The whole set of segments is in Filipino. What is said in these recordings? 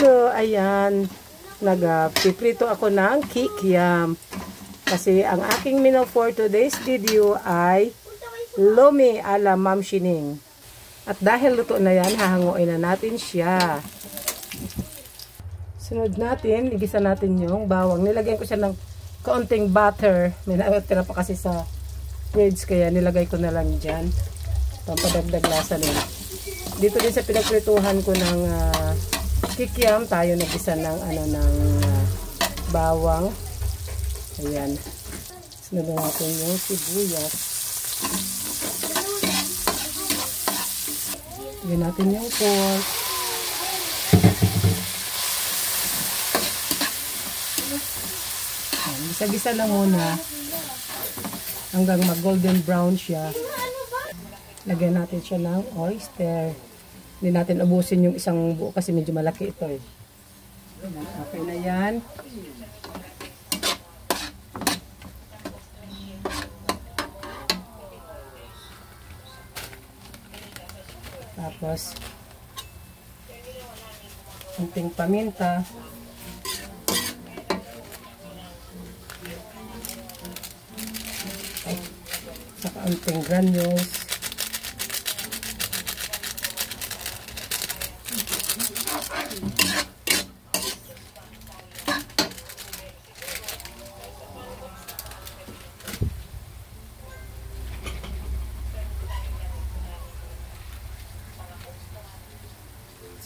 Hello, ayan. Nagpiprito ako ng kikiam. Kasi ang aking menu for today's video ay lomi ala Ma'am Shining. At dahil luto na yan, hahanguin na natin siya. Sunod natin, igisa natin yung bawang. Nilagyan ko siya ng kaunting butter. May natira pa kasi sa fridge, kaya nilagay ko na lang dyan. Pampadagdag lasa din. Dito din sa pinagprituhan ko ng kikiam, tayo nagisa ng bawang. Ayan. Sunod natin yung sibuyas. Lagyan natin yung pork. Gisa-gisa lang muna hanggang mag-golden brown siya. Lagyan natin siya ng oyster. Hindi natin ubusin yung isang buo kasi medyo malaki ito eh. Okay na yan. Tapos unting paminta. Saka unting granules.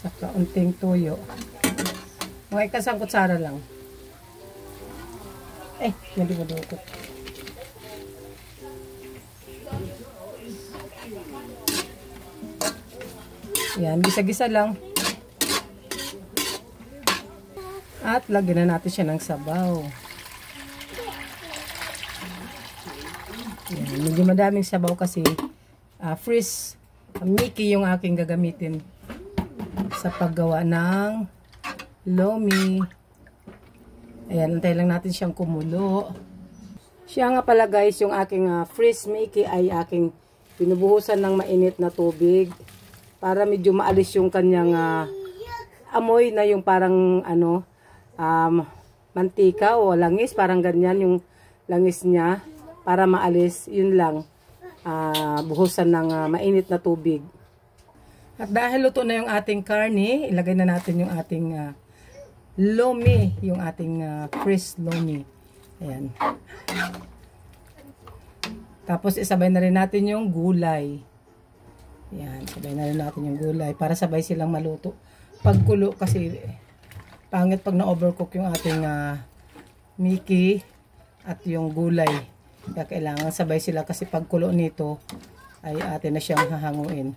Saka unting tuyo. Mga ikasang kutsara lang. Hindi madukot. Yan, gisa-gisa lang. At lagyan na natin siya ng sabaw. Yan, medyo madaming sabaw kasi fresh Mickey yung aking gagamitin sa paggawa ng lomi. Ayan, antay lang natin siyang kumulo. Siya nga pala guys, yung aking fresh Mickey ay aking pinubuhusan ng mainit na tubig para medyo maalis yung kanyang amoy na yung parang mantika o langis, parang ganyan yung langis niya para maalis, yun lang. Buhusan ng mainit na tubig. At dahil luto na yung ating karne, ilagay na natin yung ating lomi, yung ating fresh lomi. Ayan. Tapos isabay na rin natin yung gulay. Ayan, sabay na rin natin yung gulay para sabay silang maluto. Pagkulo kasi pangit pag na-overcook yung ating Mickey at yung gulay. Kaya kailangan sabay sila kasi pagkulo nito ay atin na siyang hahanguin.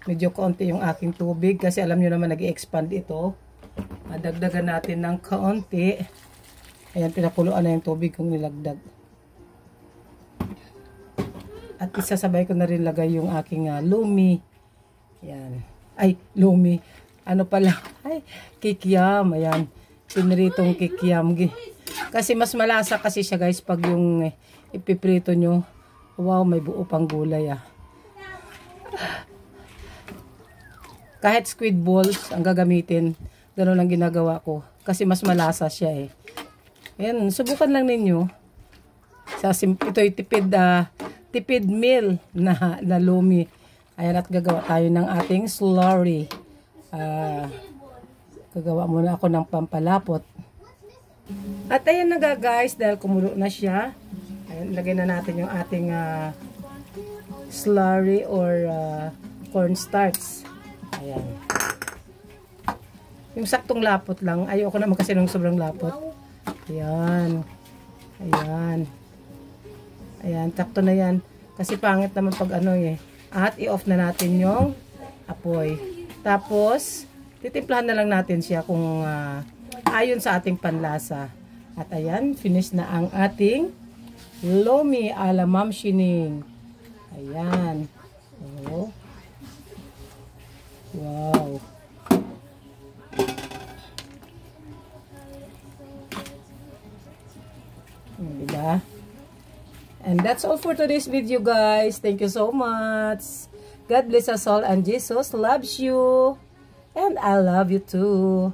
Medyo konti yung aking tubig kasi alam nyo naman nag-i-expand ito. Dagdagan natin ng kaunti. Ayan, pinakuluan na yung tubig kung nilagdag. At isasabay ko na rin lagay yung aking lomi. Ayan. Ay, lomi. Ano pala? Ay, kikiam. Ayan. Pinritong kikiam. Kasi mas malasa kasi siya guys pag yung ipiprito nyo. Wow, may buo pang gulay Kahit squid balls ang gagamitin, gano'n lang ginagawa ko. Kasi mas malasa siya eh. Ayan, subukan lang ninyo. Ito'y tipid meal na lomi. Ayan, at gagawa tayo ng ating slurry. Gagawa muna ako ng pampalapot. At ayan na guys, dahil kumulo na siya. Ayan, lagay na natin yung ating slurry or cornstarch. Ayan. Yung saktong lapot lang. Ayoko naman kasi ng sobrang lapot. Ayan. Ayan. Ayan. Sakto na yan. Kasi pangit naman pag At i-off na natin yung apoy. Tapos, titimplahan na lang natin siya kung ayon sa ating panlasa. At ayan, finish na ang ating lomi ala Ma'am Shining. Ayan. Oh. Wow. Diba? And that's all for today's video guys. Thank you so much. God bless us all and Jesus loves you. And I love you too.